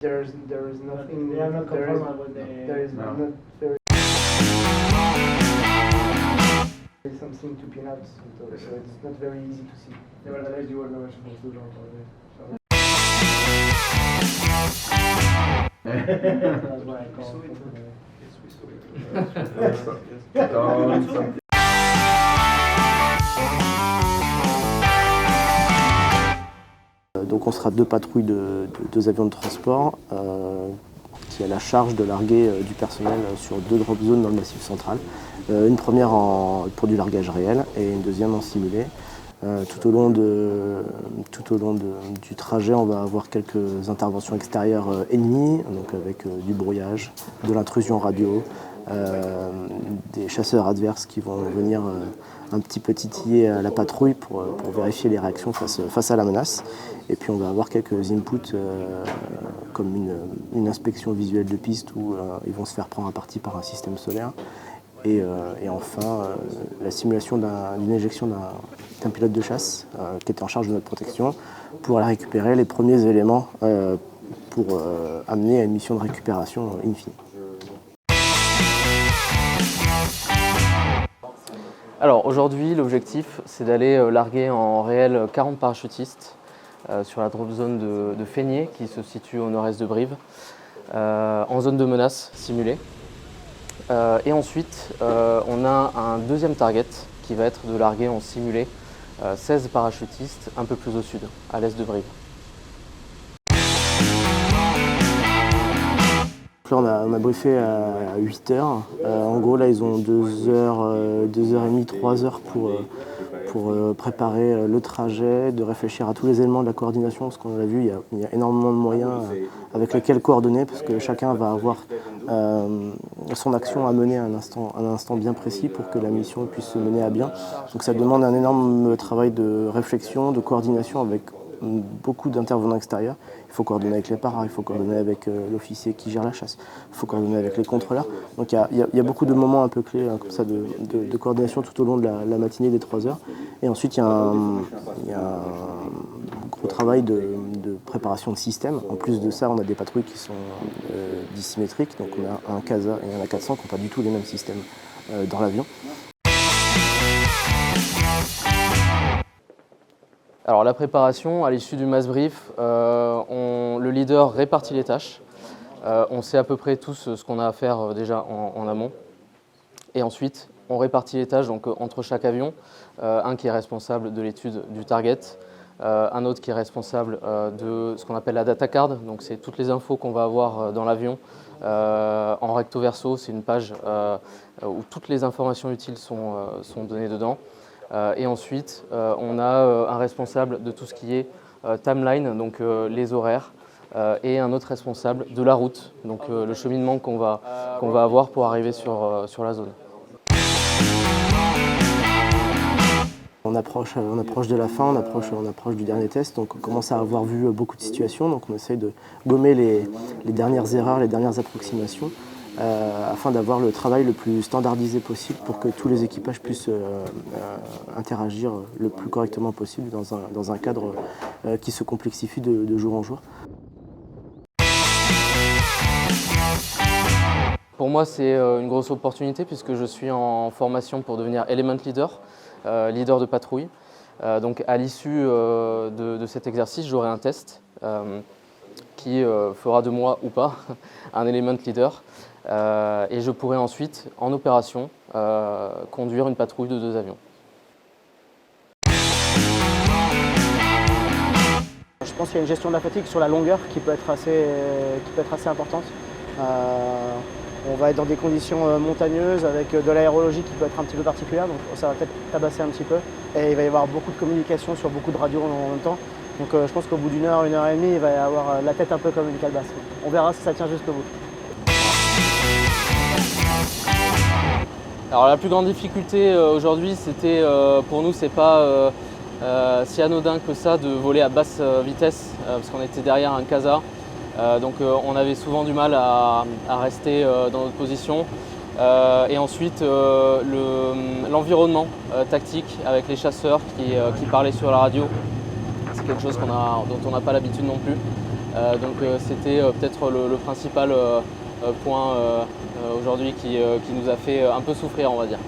There is nothing. They are not there is no. not very something to pin out, so it's not very easy to see. Nevertheless, you were never supposed to draw for this. So. That's why I called. Yes, we saw it. Don't. Donc on sera deux patrouilles de deux avions de transport qui a la charge de larguer du personnel sur deux drop zones dans le Massif central. Une première pour du largage réel et une deuxième en simulé. Tout au long du trajet, on va avoir quelques interventions extérieures ennemies, donc avec du brouillage, de l'intrusion radio, des chasseurs adverses qui vont venir un petit peu titiller à la patrouille pour vérifier les réactions face à la menace. Et puis on va avoir quelques inputs comme une inspection visuelle de piste où ils vont se faire prendre à partie par un système solaire. Et enfin, la simulation d'une éjection d'un pilote de chasse qui était en charge de notre protection pour aller récupérer les premiers éléments pour amener à une mission de récupération in fine. Alors aujourd'hui, l'objectif, c'est d'aller larguer en réel 40 parachutistes sur la drop zone de Feigné, qui se situe au nord-est de Brive, en zone de menace simulée. Et ensuite, on a un deuxième target qui va être de larguer en simulé 16 parachutistes un peu plus au sud, à l'est de Brive. Là, on a briefé à 8 heures. En gros, là, ils ont 2 heures, 2h30, 3 heures pour préparer le trajet, de réfléchir à tous les éléments de la coordination, parce qu'on l'a vu, il y a énormément de moyens avec lesquels coordonner, parce que chacun va avoir son action à mener à un instant bien précis pour que la mission puisse se mener à bien. Donc ça demande un énorme travail de réflexion, de coordination avec beaucoup d'intervenants extérieurs. Il faut coordonner avec les paras, il faut coordonner avec l'officier qui gère la chasse, il faut coordonner avec les contrôleurs. Donc il y a beaucoup de moments un peu clés comme ça de coordination tout au long de la matinée des 3 heures. Et ensuite il y a un gros travail de préparation de système. En plus de ça, on a des patrouilles qui sont dissymétriques. Donc on a un CASA et un A400 qui n'ont pas du tout les mêmes systèmes dans l'avion. Alors la préparation, à l'issue du mass brief, le leader répartit les tâches. On sait à peu près tous ce qu'on a à faire déjà en amont. Et ensuite, on répartit les tâches donc, entre chaque avion. Un qui est responsable de l'étude du target, un autre qui est responsable de ce qu'on appelle la data card. Donc c'est toutes les infos qu'on va avoir dans l'avion en recto verso. C'est une page où toutes les informations utiles sont données dedans. Et ensuite, on a un responsable de tout ce qui est timeline, donc les horaires, et un autre responsable de la route, donc le cheminement qu'on va avoir pour arriver sur la zone. On approche de la fin, on approche du dernier test, donc on commence à avoir vu beaucoup de situations, donc on essaye de gommer les dernières erreurs, les dernières approximations, afin d'avoir le travail le plus standardisé possible pour que tous les équipages puissent interagir le plus correctement possible dans un cadre qui se complexifie de jour en jour. Pour moi, c'est une grosse opportunité puisque je suis en formation pour devenir Element Leader, leader de patrouille. Donc à l'issue de cet exercice, j'aurai un test qui fera de moi ou pas un Element Leader. Et je pourrai ensuite, en opération, conduire une patrouille de 2 avions. Je pense qu'il y a une gestion de la fatigue sur la longueur qui peut être assez importante. On va être dans des conditions montagneuses avec de l'aérologie qui peut être un petit peu particulière, donc ça va peut-être tabasser un petit peu. Et il va y avoir beaucoup de communication sur beaucoup de radios en même temps. Donc je pense qu'au bout d'1 heure, 1 heure et demie, il va y avoir la tête un peu comme une calebasse. On verra si ça tient jusqu'au bout. Alors la plus grande difficulté aujourd'hui, c'était pour nous, c'est pas si anodin que ça de voler à basse vitesse parce qu'on était derrière un CASA. Donc on avait souvent du mal à rester dans notre position. Et ensuite l'environnement tactique avec les chasseurs qui parlaient sur la radio, c'est quelque chose dont on n'a pas l'habitude non plus. Donc c'était peut-être le principal point aujourd'hui qui nous a fait un peu souffrir, on va dire.